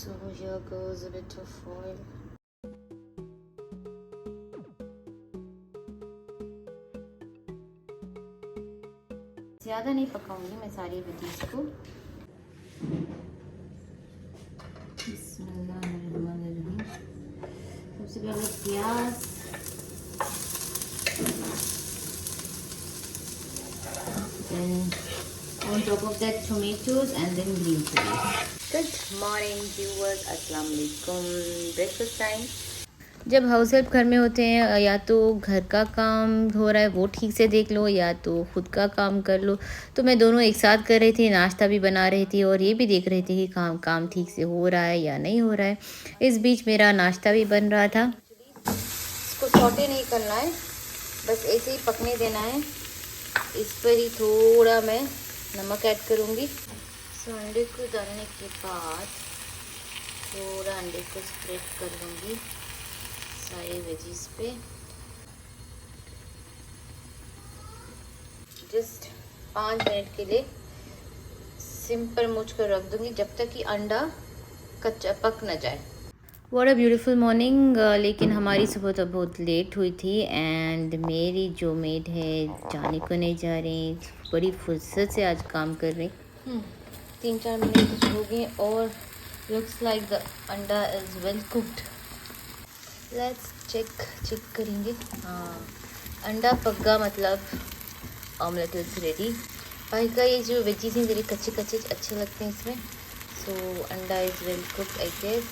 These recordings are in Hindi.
So here goes a bit of oil. ज़्यादा नहीं पकाऊंगी मैं सारी वेजीज को। बिस्मिल्लाहिर्रहमानिर्रहीम। सबसे पहले प्याज, then on top of that tomatoes and then green chilies. Good morning viewers, अस्सलाम वालेकुम। Breakfast time. जब हाउस हेल्प घर में होते हैं, या तो घर का काम हो रहा है वो ठीक से देख लो, या तो ख़ुद का काम कर लो। तो मैं दोनों एक साथ कर रही थी, नाश्ता भी बना रही थी और ये भी देख रही थी कि काम ठीक से हो रहा है या नहीं हो रहा है। इस बीच मेरा नाश्ता भी बन रहा था। इसको सौटे नहीं करना है, बस ऐसे ही पकने देना है। इस पर ही थोड़ा मैं नमक ऐड करूँगी। सो अंडे को डालने के बाद थोड़ा अंडे को स्प्रेड कर लूँगी सारे वेजीज पे। जस्ट 5 मिनट के लिए सिम पर मूछ कर रख दूँगी जब तक कि अंडा कच्चा पक न जाए। What a beautiful morning. लेकिन हमारी सुबह तो बहुत लेट हुई थी एंड मेरी जो मेड है जाने को नहीं जा रही, बड़ी फुर्सत से आज काम कर रही। 3-4 मिनट हो गए और looks like the anda is well cooked. Let's check करेंगे। हाँ, अंडा पक गया, मतलब ऑमलेट इज़ रेडी। भाई का ये जो वेजीज हैं जरा कच्चे अच्छे लगते हैं इसमें। So anda is well cooked I guess.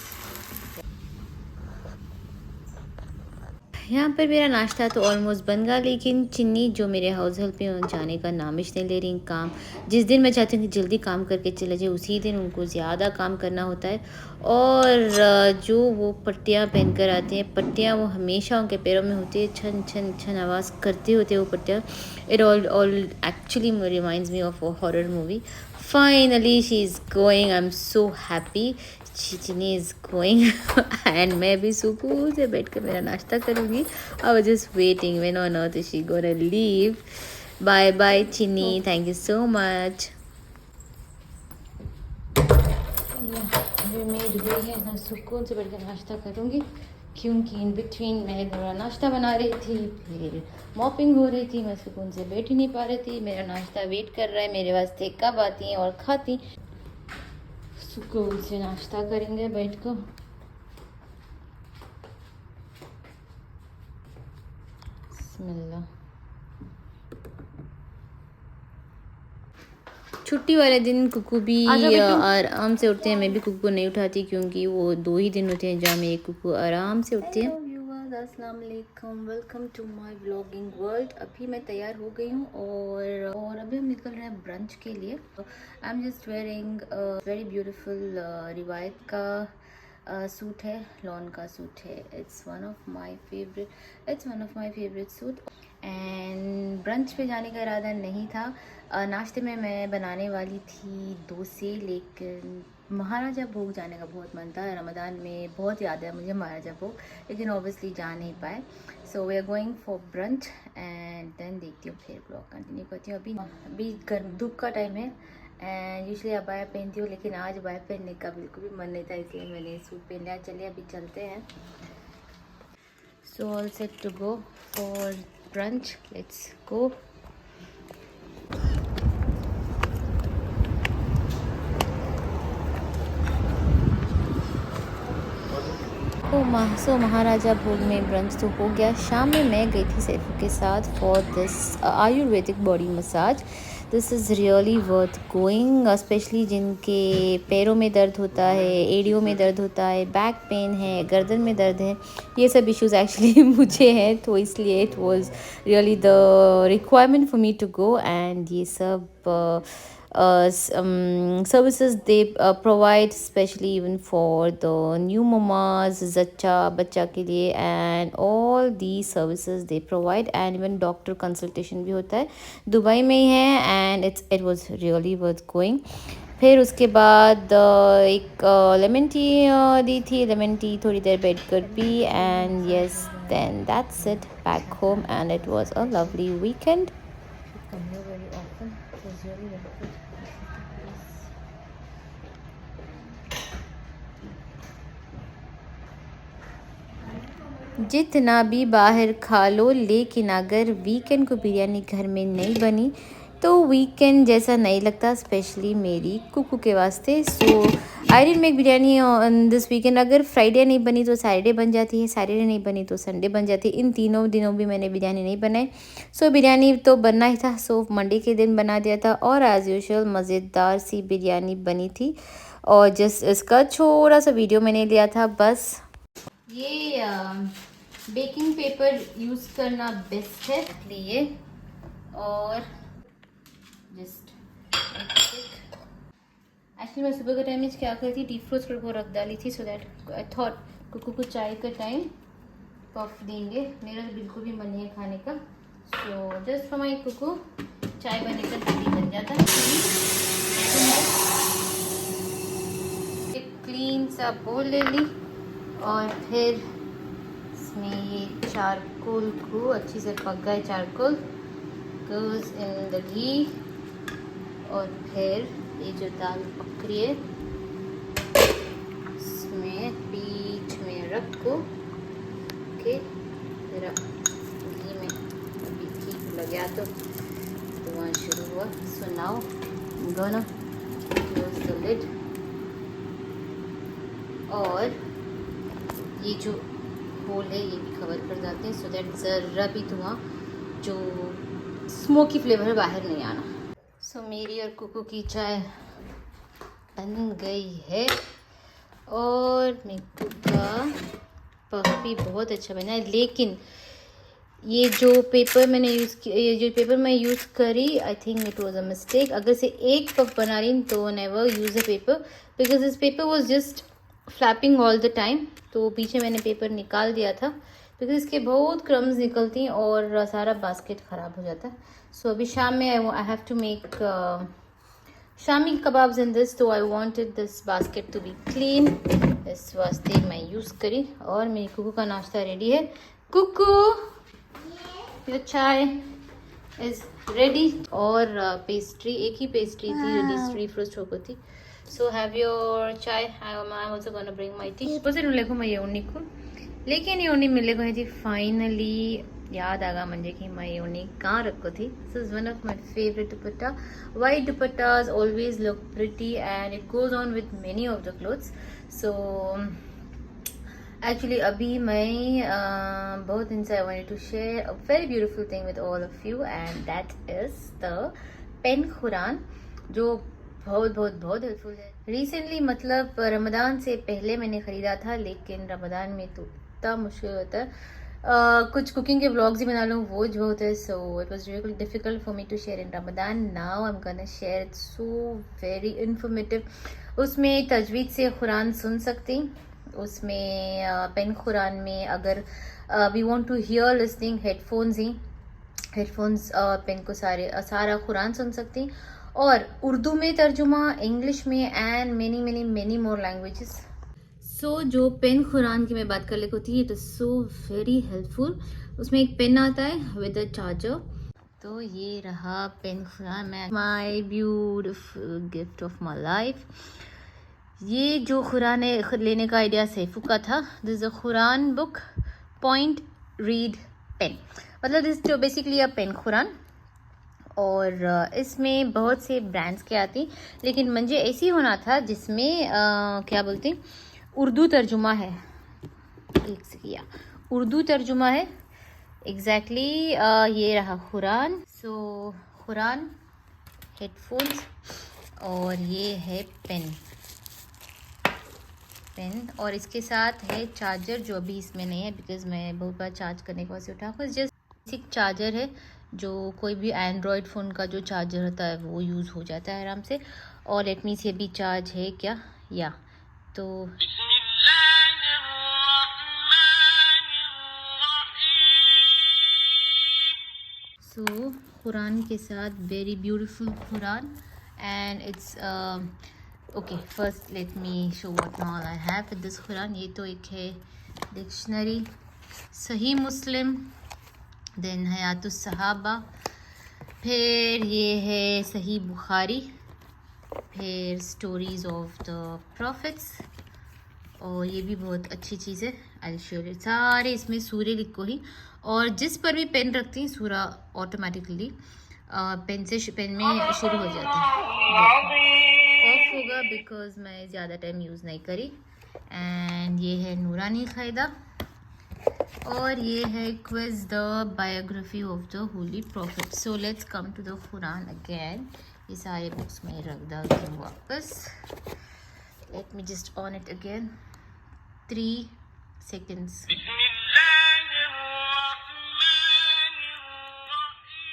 यहाँ पर मेरा नाश्ता तो ऑलमोस्ट बन गया, लेकिन चिन्नी जो मेरे हाउस हेल्प में जाने का नामिश नहीं ले रही। काम जिस दिन मैं चाहती हूँ कि जल्दी काम करके चले जाए, उसी दिन उनको ज़्यादा काम करना होता है। और जो वो पट्टियाँ पहन कर आते हैं, पट्टियाँ वो हमेशा उनके पैरों में होती है, छन छन छन आवाज़ करते होते हैं वो पट्टियाँ। It all actually reminds me of a horror movie. Finally she is going, I am so happy. Chini is going and मैं भी सुकून से बैठ कर मेरा नाश्ता करूँगी। I was just waiting when on earth she gonna leave. Bye bye Chini, thank you so much. अभी मेड गई है, मैं सुकून से बैठ कर नाश्ता करूँगी, क्योंकि इन बिटवीन मैं थोड़ा नाश्ता बना रही थी, फिर मॉपिंग हो रही थी, मैं सुकून से बैठ ही नहीं पा रही थी। मेरा नाश्ता वेट कर रहा है मेरे वास्ते, कब आती हैं और खाती। सुकून से नाश्ता करेंगे बैठ कर। बिस्मिल्लाह। छुट्टी वाले दिन कुकू भी आराम से उठते हैं। मैं भी कुकू को नहीं उठाती, क्योंकि वो 2 ही दिन होते हैं जहाँ मेरे कुकू आराम से उठते हैं। अस्सलाम वालेकुम, welcome to my vlogging world. अभी मैं तैयार हो गई हूँ और अभी हम निकल रहे हैं ब्रंच के लिए। आई am just wearing very beautiful रिवायत का सूट है, लॉन का सूट है। It's one of my favourite suit. And brunch पे जाने का इरादा नहीं था। नाश्ते में मैं बनाने वाली थी डोसे, लेकिन महाराजा भोग जाने का बहुत मन था। रमज़ान में बहुत याद है मुझे महाराजा भोग, लेकिन ऑब्वियसली जा नहीं पाए। So we are going for brunch and then देखती हूँ, फिर ब्लॉग कंटिन्यू करती हूँ। अभी धूप का टाइम है एंड यूजली अबाया पहनती हूँ, लेकिन आज अबाया पहनने का बिल्कुल भी मन नहीं था, इसलिए मैंने सूट पहन लिया। चलिए अभी चलते हैं। So all set to go for brunch, let's go. So Maharaja Bhog में ब्रंच तो हो गया। शाम में मैं गई थी सैफू के साथ for this Ayurvedic body massage. This is really worth going, specially जिनके पैरों में दर्द होता है, एड़ियों में दर्द होता है, बैक पेन है, गर्दन में दर्द है। ये सब इश्यूज़ एक्चुअली मुझे हैं, तो इसलिए it was really the requirement for me to go. And ये सब services they provide, especially even for the new mamas, zaccha बच्चा के लिए, and all these services they provide, and even doctor consultation भी होता है, दुबई में ही है, and it was really worth going। फिर उसके बाद एक लेमन टी दी थी, लेमन टी थोड़ी देर बैठ कर पी, and yes then that's it, back home, and it was a lovely weekend. Come here very often. It was really very good. जितना भी बाहर खा लो, लेकिन अगर वीकेंड को बिरयानी घर में नहीं बनी तो वीकेंड जैसा नहीं लगता, स्पेशली मेरी कुकू के वास्ते। So I did make biryani on this weekend. अगर फ्राइडे नहीं बनी तो सैटरडे बन जाती है, सैटरडे नहीं बनी तो संडे बन जाती है। इन तीनों दिनों भी मैंने बिरयानी नहीं बनाई। सो बिरयानी तो बनना ही था, सो मंडे के दिन बना दिया था और एज़ यूजुअल मज़ेदार सी बिरयानी बनी थी। और जस्ट इसका छोटा सा वीडियो मैंने लिया था बस। ये बेकिंग पेपर यूज़ करना बेस्ट है लिए। और जस्ट एक्चुअली मैं सुबह के टाइम में क्या करी थी, डीप फ्रोज करके रख डाली थी, so that I thought Kuku को चाय का टाइम पफ देंगे। मेरा तो बिल्कुल भी मन नहीं है खाने का। So just for my Kuku चाय बनने का रेडी बन जाता है। एक क्लीन सा बोल ले ली और फिर इसमें ये चारकोल को अच्छी से पक गए, चारकोल गोज़ इन द घी। और फिर ये जो दाल पक रही है इसमें बीच में रखो। ओके, ज़रा घी में अभी घी लग गया तो धुआं शुरू हुआ। So now gonna close the lid. और ये जो होल है ये भी कवर कर जाते हैं, सो दैट ज़रा भी धुआं जो स्मोकी फ्लेवर बाहर नहीं आना। सो मेरी और कुकू की चाय बन गई है और मिक्कू का पफ भी बहुत अच्छा बना है। लेकिन ये जो पेपर मैंने यूज़ किया, ये जो पेपर मैं यूज़ करी, I think it was a mistake. अगर से एक पफ बना रही तो never use a paper, because this paper was just flapping all the time. तो पीछे मैंने पेपर निकाल दिया था बिकॉज इसके बहुत क्रम्स निकलती हैं और सारा बास्केट ख़राब हो जाता है। सो अभी शाम में I have to make shami kebabs in this, तो I wanted this basket to be clean, इस वास्ते मैं यूज़ करी। और मेरी कुकू का नाश्ता रेडी है। कुकू योर चाय इज़ रेडी। और पेस्ट्री, एक ही पेस्ट्री थी, पेस्ट्री फ्रोस्ट हो गई थी। सो हैव योर चाय। I am also gonna bring my T. बस लेको मैं येवनी को लेकिन येवनी मिले को थी फाइनली याद आगा मुझे कि मैं येवनी कहाँ रखो थी। This is one of my favourite dupatta. White dupattas always look pretty and it goes on with many of the clothes. So actually अभी मैं बहुत दिन से I wanted to share a very beautiful thing with all of you and that is the pen Quran, जो बहुत बहुत बहुत हेल्पफुल है। रिसेंटली मतलब रमज़ान से पहले मैंने ख़रीदा था, लेकिन रमज़ान में तो इतना मुश्किल होता है, कुछ कुकिंग के व्लॉग्स ही बना लूँ वो जो होता है। So it was really difficult for me to share in Ramzan. Now I am gonna share it, so very informative. उसमें तजवीद से कुरान सुन सकती, उसमें पेन कुरान में अगर we want to hear listening headphones ही हेडफोन्स पेन को सारा कुरान सुन सकती। और उर्दू में तर्जुमा, इंग्लिश में and many many many more languages. So जो पेन कुरान की मैं बात कर ले होती है, it is so very helpful. उसमें एक पेन आता है विद अ चार्जर। तो ये रहा pen Quran, my beautiful gift of my life. ये जो कुरान लेने का आइडिया सैफू का था। This is a Quran book point read pen, मतलब दिस जो बेसिकली अ पेन कुरान। और इसमें बहुत से ब्रांड्स के आती, लेकिन मुझे ऐसी होना था जिसमें क्या बोलते हैं उर्दू तर्जुमा है। एक से किया उर्दू तर्जुमा है एग्जैक्टली। ये रहा कुरान। सो कुरान, हेडफोन्स और ये है पेन और इसके साथ है चार्जर, जो अभी इसमें नहीं है बिकॉज मैं बहुत बार चार्ज करने के वास्ते उठा। बस जस्ट बेसिक चार्जर है, जो कोई भी एंड्रॉयड फ़ोन का जो चार्जर होता है वो यूज़ हो जाता है आराम से। और लेट मी से भी चार्ज है क्या, या तो सो कुरान के साथ very beautiful Quran and it's okay. First let me show what all I have with this Quran. ये तो एक है डिक्शनरी, सही मुस्लिम, देन हयातुस सहाबा, फिर ये है सही बुखारी, फिर स्टोरीज़ ऑफ द प्रॉफिट्स, और ये भी बहुत अच्छी चीज़ है। आई शो यू, सारे इसमें सूर्य लिखो ही, और जिस पर भी पेन रखती हैं सूरा ऑटोमेटिकली पेन में शुरू हो जाता है। ऑफ होगा बिकॉज मैं ज़्यादा टाइम यूज़ नहीं करी। एंड ये है नूरानी क़ायदा, और ये है क्विज the biography of the holy prophet. So let's come to the Quran again. ये सारे बुक्स में रख डालती हूँ वापस। Let me just on it again, 3 seconds।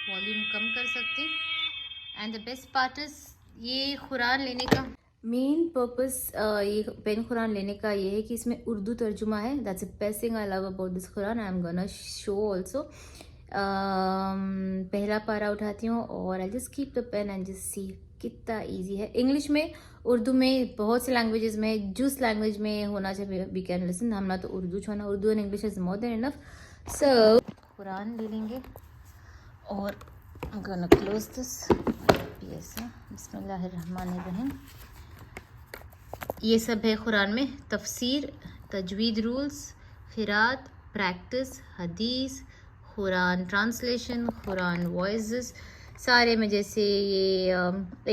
Volume कम कर सकते हैं। And the best part is, ये कुरान लेने का मेन पर्पस, ये पेन कुरान लेने का ये है कि इसमें उर्दू तर्जुमा है। That's the best thing I love about this Quran. I am gonna show also. पहला पारा उठाती हूँ और I just keep the pen and just see कितना इजी है। इंग्लिश में, उर्दू में, बहुत से लैंग्वेजेस में, जिस लैंग्वेज में होना चाहिए वी कैन लिसन। हमला तो उर्दू छोना, Urdu and English is more than enough. So Quran ले लेंगे और I'm gonna close this। बिस्मिल्लाहिर्रहमानिर्रहीम। ये सब है कुरान में, तफसीर, तजवीद रूल्स, क़िरात, प्रैक्टिस, हदीस, कुरान ट्रांसलेशन, कुरान वॉइसेस, सारे में जैसे ये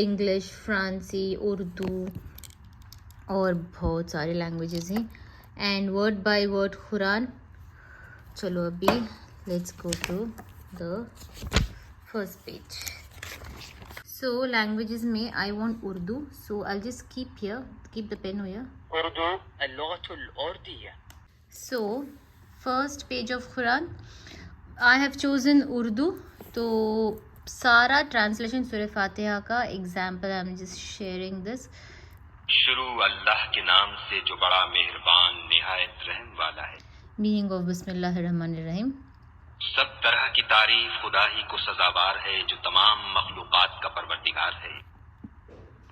इंग्लिश, फ्रांसी, उर्दू और बहुत सारे लैंग्वेजेस हैं। And word by word Quran. चलो अभी let's go to the first page. So languages में I want Urdu, so I just keep the pen here. Urdu अल-लुगतुल उर्दिया। So first page of Quran, I have chosen Urdu. तो सारा ट्रांसलेशन सूरह फातिहा का example I am just sharing this. शुरू अल्लाह के नाम से जो बड़ा मेहरबान निहायत रहम वाला है। मीनिंग ऑफ बिस्मिल्लाहिर्रहमानिर्रहीम। सब तरह की तारीफ खुदा ही को सजावार है जो तमाम मखलूकात का परवरदिगार है,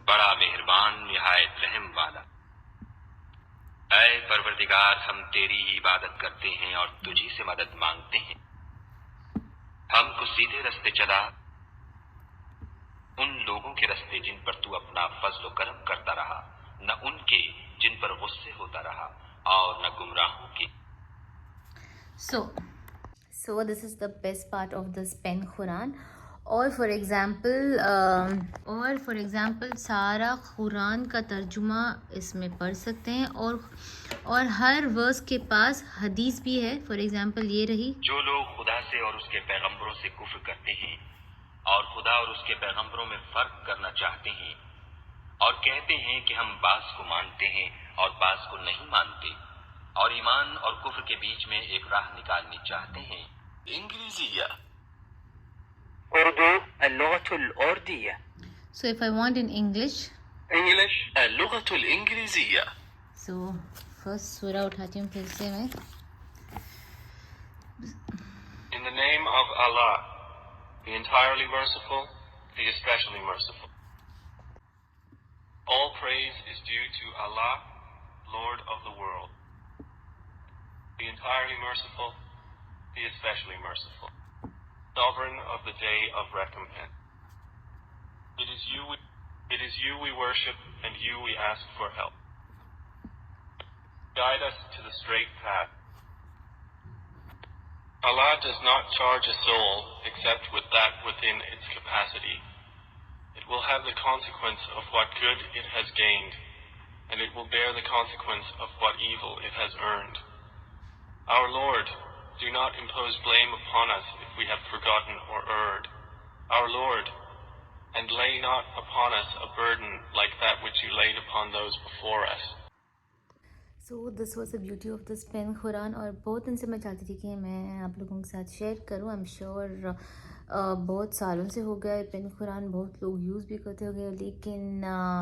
बड़ा मेहरबान निहायत रहम वाला। ऐ परवरदिगार, हम तेरी ही इबादत करते हैं और तुझी से मदद मांगते हैं। हमको सीधे रास्ते चला, उन लोगों के रास्ते जिन पर तू अपना फजल व करम करता रहा, न उनके जिन पर गुस्से होता रहा, और न गुमराहों के। So this is the best part of this pen Quran। और फॉर एग्ज़ाम्पल सारा कुरान का तर्जुमा इसमें पढ़ सकते हैं, और हर वर्स के पास हदीस भी है। फॉर एग्ज़ाम्पल ये रही, जो लोग खुदा से और उसके पैगंबरों से कुफ्र करते हैं और खुदा और उसके पैगंबरों में फ़र्क करना चाहते हैं और कहते हैं कि हम बास को मानते हैं और बास को नहीं मानते, और ईमान और कुफ्र के बीच में एक राह निकालनी चाहते हैं। इंग्लिशिया उर्दू अल-लुगतुल उर्दिया। So if I want in English अल-लुगतुल Englishiya. So first सूरा उठाती हूँ फिर से मैं। In the name of Allah, the entirely merciful, the especially merciful. All praise is due to Allah, Lord of the world, the entirely merciful, the especially merciful, sovereign of the day of recompense. It is you we worship, and you we ask for help. Guide us to the straight path. Allah does not charge a soul except with that within its capacity. It will have the consequence of what good it has gained, and it will bear the consequence of what evil it has earned. Our Lord, do not impose blame upon us if we have forgotten or erred. Our Lord, and lay not upon us a burden like that which you laid upon those before us. So this was the beauty of this pen Quran। और बहुत दिन से मैं चाहती थी कि मैं आप लोगों के साथ शेयर करूँ। आई एम श्योर बहुत सालों से हो गया पेन कुरान, बहुत लोग यूज़ भी करते हो गए, लेकिन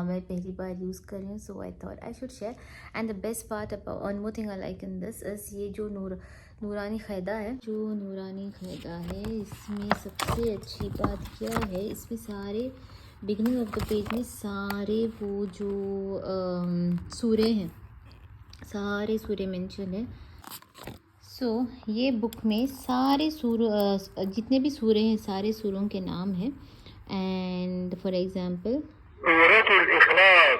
मैं पहली बार यूज़ कर रही हूँ। So I thought I should share. And the best part about one more thing I like in this is ये जो नूरानी क़ायदा है, इसमें सबसे अच्छी बात क्या है, इसमें सारे बिगनिंग ऑफ द पेज में सारे वो जो सूरे हैं, सारे सूरे मेंशन है। सो ये बुक में सारे जितने भी सूरे हैं सारे सूरों के नाम हैं। एंड फॉर एग्जांपल सूरतुल इखलास,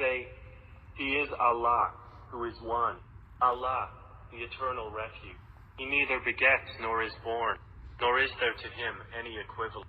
Say, He is Allah, who is one, Allah, the eternal refuge. He neither begets nor is born, nor is there to Him any equivalent.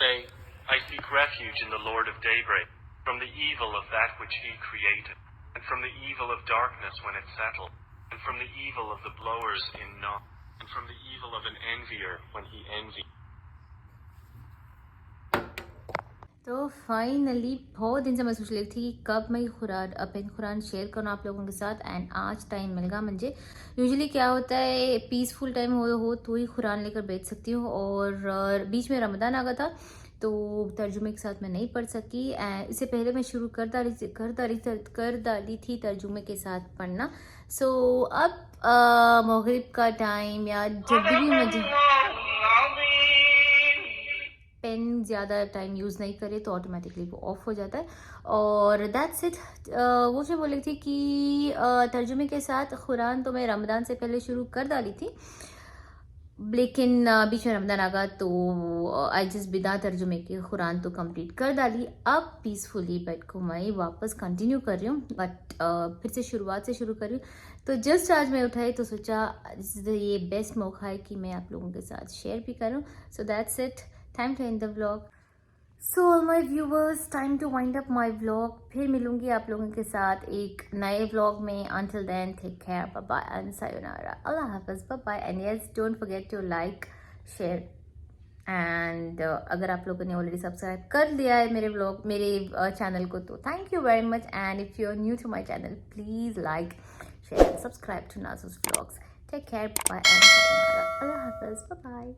Say, I seek refuge in the Lord of daybreak, from the evil of that which He created, and from the evil of darkness when it settled, and from the evil of the blowers in night, and from the evil of an envier when he envies. तो फाइनली बहुत दिन से मैं सोच रही थी कि कब मैं कुरान शेयर करूँ आप लोगों के साथ, एंड आज टाइम मिल गया मुझे। यूजुअली क्या होता है, पीसफुल टाइम हो तो ही कुरान लेकर बैठ सकती हूँ, और बीच में रमज़ान आ गया था तो तर्जुमे के साथ मैं नहीं पढ़ सकी। इससे पहले मैं शुरू कर डाली थी तर्जुमे के साथ पढ़ना। सो अब मगरिब का टाइम या जब भी मुझे पेन ज़्यादा टाइम यूज़ नहीं करे तो ऑटोमेटिकली वो ऑफ हो जाता है, और दैट्स इट। वो जो बोली थी कि तर्जुमे के साथ कुरान तो मैं रमज़ान से पहले शुरू कर डाली थी, लेकिन बीच में रमज़ान आ गया तो आई जस्ट बिना तर्जुमे के कुरान तो कंप्लीट कर डाली। अब पीसफुली बैठ को मैं वापस कंटिन्यू कर रही हूँ, बट फिर से शुरुआत से शुरू कर रही हूँ। तो जस्ट आज मैं उठाई तो सोचा ये बेस्ट मौका है कि मैं आप लोगों के साथ शेयर भी करूँ। So that's it, time to end the vlog. So all my viewers, time to wind up my vlog. फिर मिलूंगी आप लोगों के साथ एक नए व्लॉग में। Until then, take care, bye bye and sayonara, अल्लाह हाफ़िज़, bye bye, and yes don't forget to like, share, and अगर आप लोगों ने ऑलरेडी सब्सक्राइब कर लिया है मेरे चैनल को तो thank you very much, and if you are new to my channel please like, share, subscribe to Nazu's vlogs. Take care, bye and sayonara, अल्लाह हाफ़िज़, बाय बाय।